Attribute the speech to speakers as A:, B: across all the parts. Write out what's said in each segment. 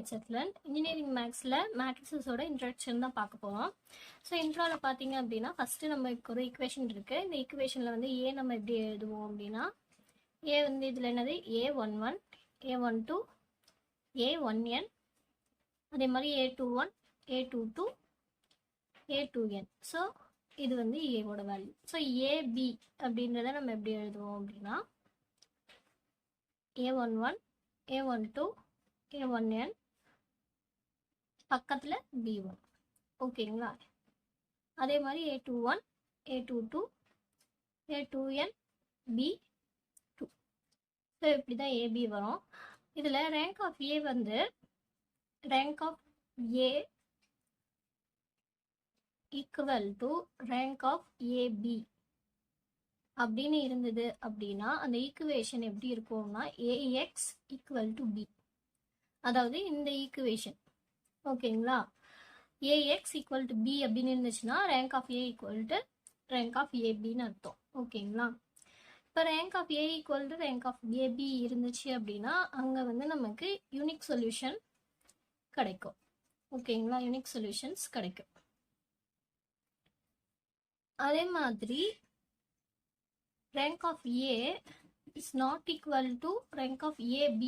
A: ஹெச்எஃப்லண்ட் engineering மேக்ஸில் மேட்ரிக்ஸஸோட introduction தான் பார்க்க போகிறோம். ஸோ இன்ட்ரோவில் பார்த்தீங்க அப்படின்னா ஃபஸ்ட்டு நமக்கு ஒரு ஈக்குவேஷன் இருக்குது. இந்த ஈக்குவேஷனில் வந்து ஏ நம்ம எப்படி எழுதுவோம் அப்படின்னா ஏ வந்து இதில் என்னது A11 A12 A1n அதே மாதிரி A21 A22 A2n. ஸோ இது வந்து ஏவோட வேல்யூ. ஸோ ஏபி அப்படின்றத நம்ம எப்படி எழுதுவோம் அப்படின்னா A11 A12 A1n பக்கத்தில் B1. ஓகேங்களா? அதே மாதிரி A21 A22 A2n B2. So இப்படி தான் ஏபி வரும். இதில் ரேங்க் ஆஃப் ஏ வந்து rank of A equal to rank of AB அப்படின்னு இருந்தது அப்படின்னா அந்த ஈக்குவேஷன் எப்படி இருக்கும்னா ஏஎக்ஸ் ஈக்குவல் டு பி. அதாவது இந்த ஈக்குவேஷன் ஓகேங்களா, ஏஎக்ஸ் ஈக்குவல் டு பி அப்படின்னு இருந்துச்சுன்னா rank of A equal to rank of ஏபின்னு அர்த்தம். ஓகேங்களா? இப்போ rank of A equal to rank of AB இருந்துச்சு அப்படின்னா அங்கே வந்து நமக்கு யூனிக் சொல்யூஷன் கிடைக்கும். ஓகேங்களா? யூனிக் சொல்யூஷன்ஸ் கிடைக்கும். அதே மாதிரி rank of A is not equal to rank of AB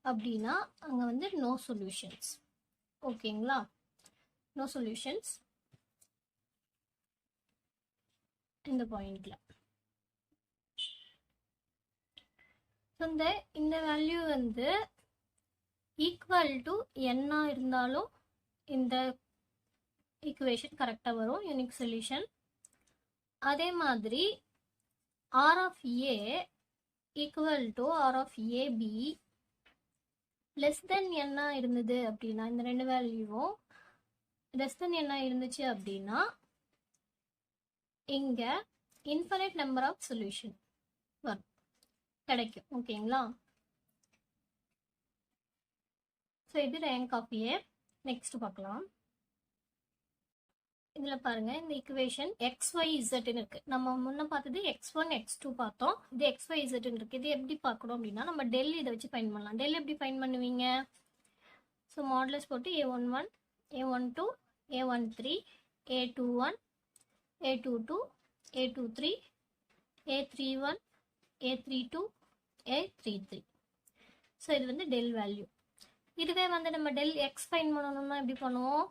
A: அப்படின்னா அங்கே வந்து no solutions. ஓகேங்களா? no solutions இந்த பாயிண்ட்ல. இந்த வேல்யூ வந்து ஈக்குவல் டு என்ன இருந்தாலும் இந்த ஈக்குவேஷன் கரெக்டாக வரும், யூனிக் சொல்யூஷன். அதே மாதிரி R of A equal to R of AB less than என்ன இருந்தது அப்படின்னா இந்த ரெண்டு வேல்யூவும் less than என்ன இருந்துச்சு அப்படின்னா இங்க infinite number of solution வரும், கிடைக்கும். ஓகேங்களா? ஸோ இது ரேங்க் ஆஃப் ஏ. நெக்ஸ்ட் பார்க்கலாம். இதில் பாருங்க இந்த ஈக்குவேஷன் XYZன்னு இருக்கு. நம்ம முன்ன பார்த்தது X1 X2 பார்த்தோம். இது XYZன்னு இருக்கு. இது எப்படி பார்க்கணும் அப்படின்னா நம்ம டெல் இதை வச்சு ஃபைண்ட் பண்ணலாம். டெல் எப்படி ஃபைண்ட் பண்ணுவீங்க? ஸோ மாடுலஸ் போட்டு A11 A12 A13 A21 A22 A23 A31 A32 A33. So இது வந்து டெல் வேல்யூ. இதுவே வந்து நம்ம டெல் எக்ஸ் ஃபைண்ட் பண்ணணும்னா எப்படி பண்ணுவோம்?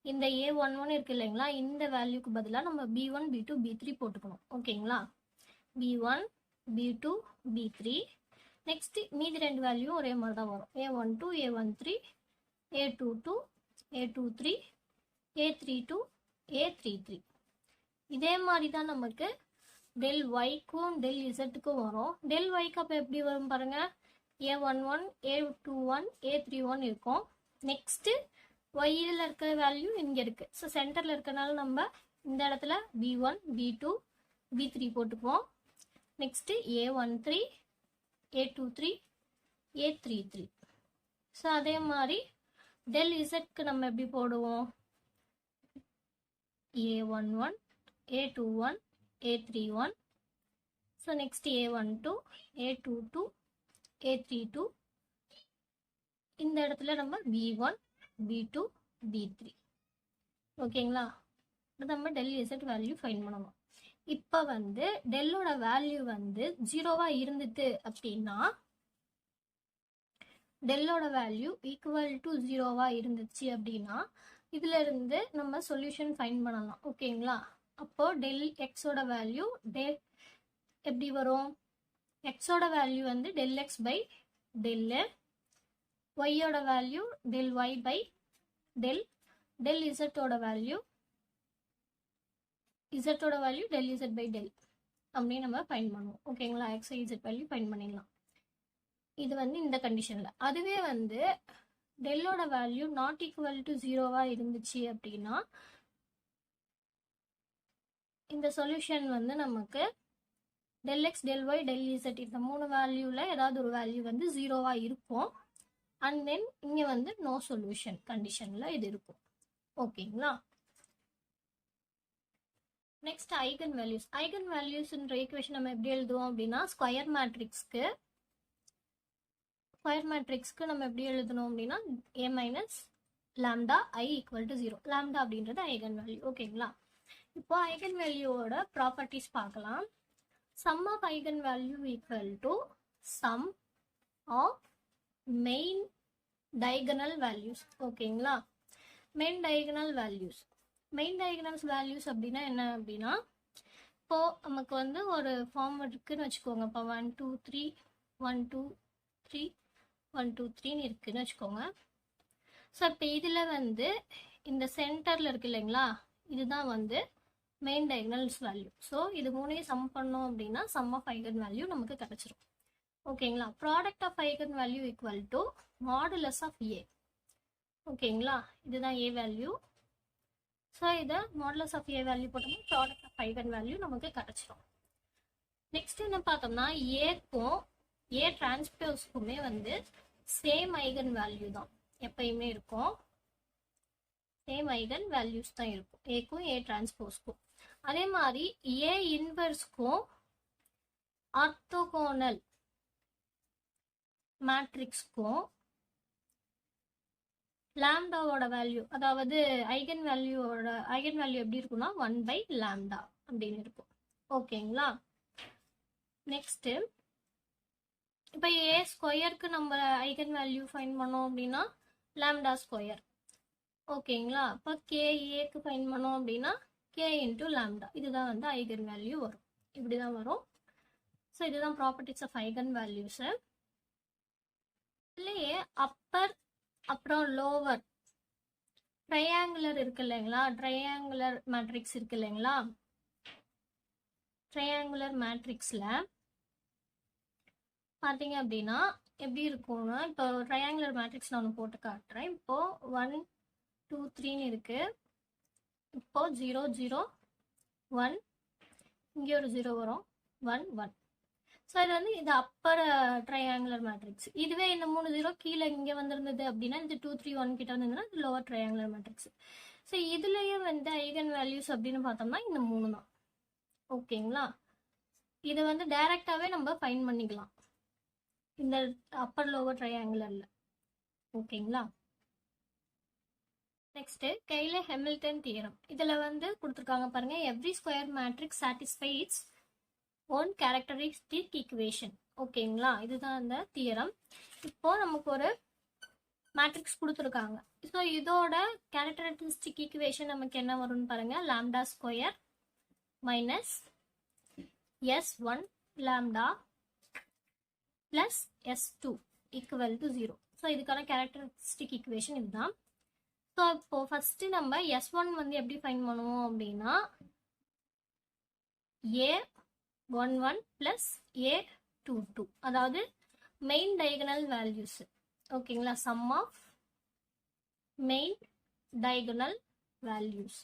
A: இந்த A11 இருக்கு இல்லைங்களா, இந்த வேல்யூக்கு பதிலாக நம்ம B1 B2 B3 போட்டுக்கணும். ஓகேங்களா? B1 B2 B3. நெக்ஸ்ட் மீதி ரெண்டு வேல்யூ ஒரே மாதிரி தான் வரும். A12 A13 A22 A23 A32 A33. இதே மாதிரி தான் நமக்கு டெல் ஒய்க்கும் டெல் இசட்டுக்கும் வரும். டெல் ஒய்க்கு அப்போ எப்படி வரும் பாருங்க, A11 A21 A31 இருக்கும். நெக்ஸ்ட் ஒய்யில் இருக்கிற வேல்யூ இங்கே இருக்குது. ஸோ சென்டரில் இருக்கிறனால நம்ம இந்த இடத்துல B1 B2 B3 போட்டுக்குவோம். Next A13 A23 A33. So அதே மாதிரி டெல் இசட்க்கு நம்ம எப்படி போடுவோம்? A11 A21 A31. So next A12 A22 A32. இந்த இடத்துல நம்ம B1 B2 B3. ஓகேங்களா? நம்ம டெல் இசட் வேல்யூ ஃபைண்ட் பண்ணணும். இப்போ வந்து டெல்லோட வேல்யூ வந்து ஜீரோவாக இருந்துட்டு அப்படின்னா டெல்லோட வேல்யூ ஈக்குவல் டு ஜீரோவாக இருந்துச்சு அப்படின்னா இதுல இருந்து நம்ம சொல்யூஷன் ஃபைண்ட் பண்ணலாம். ஓகேங்களா? அப்போ டெல் எக்ஸோட வேல்யூ எப்படி வரும்? எக்ஸோட வேல்யூ வந்து டெல் எக்ஸ் பை டெல் ஒய்யோட value del y by del del இசட்டோட value del z by del அப்படின்னு நம்ம ஃபைண்ட் பண்ணுவோம். ஓகேங்களா? எக்ஸ் இசட் வேல்யூ ஃபைண்ட் பண்ணிடலாம். இது வந்து இந்த கண்டிஷனில். அதுவே வந்து டெல்லோட வேல்யூ நாட் ஈக்குவல் டு ஜீரோவாக இருந்துச்சு அப்படின்னா இந்த சொல்யூஷன் வந்து நமக்கு del X del Y del Z இந்த மூணு வேல்யூவில் ஏதாவது ஒரு வேல்யூ வந்து ஜீரோவாக இருக்கும். அண்ட் தென் இங்கே வந்து நோ சொல்யூஷன் கண்டிஷனில் இது இருக்கும். ஓகேங்களா? Next eigen values. ஐகன் வேல்யூஸ்ன்ற ஈக்குவேஷன் நம்ம எப்படி எழுதுவோம் அப்படின்னா ஸ்கொயர் மேட்ரிக்ஸ்க்கு ஸ்கொயர் மேட்ரிக்ஸ்க்கு நம்ம எப்படி எழுதணும் அப்படின்னா A minus lambda I equal to 0. Lambda அப்படின்றது ஐகன் வேல்யூ. ஓகேங்களா? இப்போ ஐகன் வேல்யூவோட ப்ராப்பர்ட்டிஸ் பார்க்கலாம். Sum of eigen value equal to sum of main diagonal values. ஓகேங்களா? Main diagonal values. Main diagonals values அப்படின்னா என்ன அப்படின்னா, இப்போ நமக்கு வந்து ஒரு ஃபார்ம் இருக்குன்னு வச்சுக்கோங்க. இப்போ 1 2 3 1 2 3 1 2 3ன்னு இருக்குன்னு வச்சுக்கோங்க. ஸோ இப்போ இதில் வந்து இந்த சென்டரில் இருக்கு இல்லைங்களா, இதுதான் வந்து மெயின் டயகனல்ஸ் வேல்யூ. ஸோ இது மூணையும் சம் பண்ணோம் அப்படின்னா சம் ஆஃப் ஐகன் வேல்யூ நமக்கு கிடைச்சிரும். ஓகேங்களா? Product of eigen value equal to modulus of A. ஓகேங்களா? இதுதான் ஏ வேல்யூ. ஸோ இதை மாடுலஸ் ஆஃப் ஏ வேல்யூ போட்டோம்னா ப்ராடக்ட் ஆஃப் ஐகன் வேல்யூ நமக்கு கிடைச்சிரும். நெக்ஸ்ட் என்ன பார்த்தோம்னா, ஏக்கும் ஏ டிரான்ஸ்போஸ்க்குமே வந்து சேம் ஐகன் வேல்யூ தான் எப்பயுமே இருக்கும். சேம் ஐகன் வேல்யூஸ் தான் இருக்கும் ஏக்கும் ஏ டிரான்ஸ்போஸ்க்கும். அதே மாதிரி ஏ இன்வர்ஸ்க்கும் ஆர்த்தோகோனல் மேட்ரிக்ஸ்க்கும் லாம்டாவோட வேல்யூ, அதாவது ஐகன் வேல்யூ எப்படி இருக்கும்னா 1/λ அப்படின்னு இருக்கும். ஓகேங்களா? நெக்ஸ்ட் இப்போ ஏ ஸ்கொயருக்கு நம்ம ஐகன் வேல்யூ ஃபைண்ட் பண்ணோம் அப்படின்னா லாம்டா ஸ்கொயர். ஓகேங்களா? இப்போ ஏக்கு ஃபைண்ட் பண்ணோம் அப்படின்னா கே இன்டூ லாம்டா. இதுதான் வந்து ஐகன் வேல்யூ வரும். இப்படி தான் வரும். ஸோ இதுதான் ப்ராப்பர்ட்டிஸ் ஆஃப் ஐகன் வேல்யூஸு. இதுலேயே அப்பர் அப்புறம் லோவர் ட்ரையாங்குலர் இருக்கு இல்லைங்களா, ட்ரையாங்குலர் மேட்ரிக்ஸ் இருக்கு இல்லைங்களா, ட்ரையாங்குலர் மேட்ரிக்ஸில் பார்த்தீங்க அப்படின்னா எப்படி இருக்கும்னா, இப்போ ட்ரையாங்குலர் மேட்ரிக்ஸ் நான் ஒன்று போட்டு காட்டுறேன். இப்போ 1 2 3ன்னு இருக்கு. இப்போ 0 0 1, இங்கே ஒரு 0 வரும், 1 1. ஸோ இது வந்து இது அப்பர் ட்ரையாங்குலர் மேட்ரிக்ஸ். இதுவே இந்த 3 0 கீழே இங்கே வந்திருந்தது அப்படின்னா இது 2 3 1 கிட்ட வந்திருந்ததுன்னா இது லோவர் ட்ரையாங்குலர் மேட்ரிக்ஸ். ஸோ இதுலேயே வந்து ஐகன் வேல்யூஸ் அப்படின்னு பார்த்தோம்னா இந்த 3 தான். ஓகேங்களா? இதை வந்து டைரக்டாகவே நம்ம ஃபைண்ட் பண்ணிக்கலாம் இந்த அப்பர் லோவர் ட்ரையாங்குலரில். ஓகேங்களா? Next Cayley Hamilton theorem. இதில் வந்து கொடுத்துருக்காங்க பாருங்க, every square matrix satisfies one characteristic equation. ஓகேங்களா? இதுதான் அந்த தியரம். இப்போ நமக்கு ஒரு மேட்ரிக்ஸ் கொடுத்துருக்காங்க. ஸோ இதோட கேரக்டரிஸ்டிக் ஈக்குவேஷன் நமக்கு என்ன வரும்னு பாருங்க, lambda square minus S1 lambda plus S2 equal to 0. So இதுக்கான கேரக்டரிஸ்டிக் ஈக்குவேஷன் இதுதான். ஸோ இப்போ ஃபர்ஸ்ட் நம்ம S1 வந்து எப்படி ஃபைண்ட் பண்ணுவோம் அப்படின்னா A11 பிளஸ் A22, அதாவது மெயின் டயகனல் வேல்யூஸ். ஓகேங்களா? Sum of main diagonal values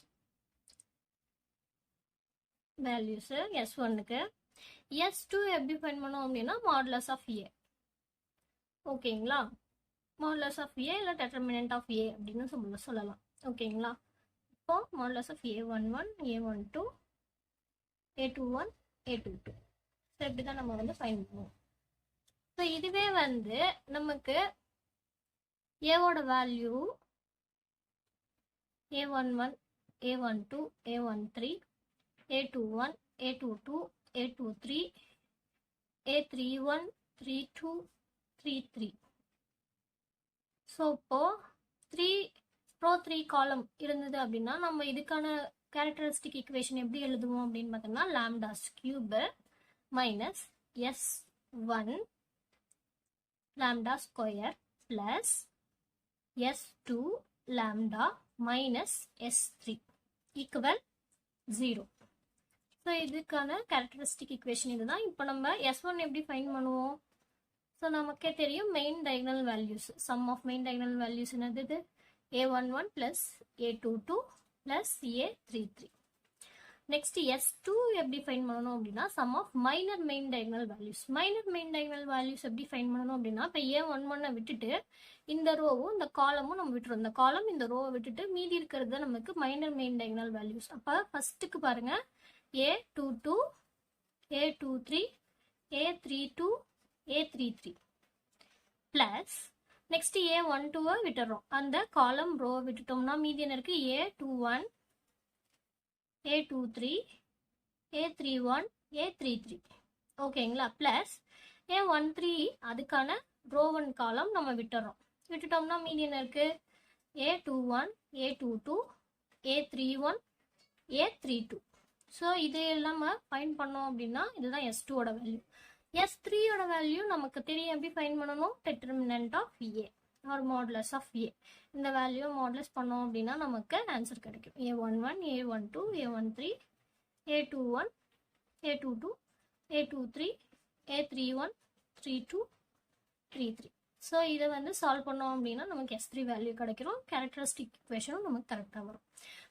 A: S1க்கு. S2 எப்படி ஃபைண்ட் பண்ணுவோம் அப்படின்னா மாடுலஸ் ஆஃப் A. ஓகேங்களா? மாடுலஸ் ஆஃப் A இல்லை டெட்டர்மினன்ட் ஆஃப் A அப்படின்னு சொல்லலாம். ஓகேங்களா? இப்போ modulus of A11 A12 A21 A22. So இப்படி தான் நம்ம வந்து ஃபைண்ட் பண்ணுவோம். ஸோ இதுவே வந்து நமக்கு ஏவோட value A11 A12 A13 A21 A22 A23 A31 32 33. So இப்போ 3 காலம் இருந்தது அப்படின்னா நம்ம இதுக்கான கேரக்டரிஸ்டிக் ஈக்குவேஷன் எப்படி எழுதுவோம் அப்படின்னு பார்த்தோம்னா lambdas cube minus S1 lambda square plus S2 lambda minus S3 equal 0. So இதுக்கான கேரக்டரிஸ்டிக் ஈக்குவேஷன் இதுதான். இப்போ நம்ம S1 எப்படி ஃபைண்ட் பண்ணுவோம்? ஸோ நமக்கே தெரியும் main diagonal values, sum of main diagonal values என்னது, A11 plus A22 plus A33. Next S2 எப்படி ஃபைண்ட் பண்ணணும் அப்படின்னா sum of minor main diagonal values. Minor main diagonal values எப்படி ஃபைண்ட் பண்ணணும் அப்படின்னா இப்போ A11 விட்டுட்டு இந்த ரோவும் இந்த காலமும் நம்ம விட்டுரும். இந்த காலம் இந்த ரோவை விட்டுட்டு மீதி இருக்கிறது நமக்கு மைனர் மெயின் டயகனல் வேல்யூஸ். அப்போ ஃபர்ஸ்ட்டுக்கு பாருங்க A22 A23 A32 A33. Plus next A12 விட்டுறோம். அந்த காலம் ரோ விட்டுட்டோம்னா மீதி என்ன இருக்கு? A21, A23, A31, A33. ஓகேங்களா? ப்ளஸ் A13 அதுக்கான ரோ 1 காலம் நம்ம விட்டுறோம். விட்டுட்டோம்னா மீதி என்ன இருக்கு? A21, A22, A31, A32. So இது நம்ம ஃபைண்ட் பண்ணோம் அப்படின்னா இதுதான் S2ஓட வேல்யூ. S3ஓட வேல்யூ நமக்கு தெரியும். எப்படி ஃபைண்ட் பண்ணணும்? Determinant of A or modulus of A. இந்த வேல்யூ மாடுலஸ் பண்ணோம் அப்படின்னா நமக்கு ஆன்சர் கிடைக்கும். A11, A12, A13, A21, A22, A23, A31, 32, 33. So இதை வந்து சால்வ் பண்ணோம் அப்படின்னா நமக்கு S3 வேல்யூ கிடைக்கிறோம். கேரக்டரிஸ்டிக் இக்குவேஷனும் நமக்கு கரெக்டாக வரும்.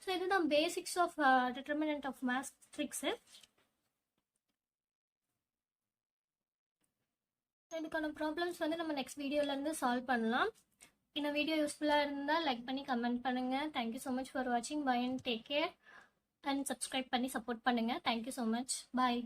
A: ஸோ இதுதான் basics of determinant of matrix. இதுக்கான ப்ராப்ளம்ஸ் வந்து நம்ம நெக்ஸ்ட் வீடியோலேருந்து சால்வ் பண்ணலாம். இந்த வீடியோ யூஸ்ஃபுல்லாக இருந்தால் லைக் பண்ணி கமெண்ட் பண்ணுங்கள். தேங்க்யூ ஸோ மச் ஃபார் வாட்சிங். Bye and take care and subscribe பண்ணி சப்போர்ட் பண்ணுங்கள். Thank you so much. பாய்.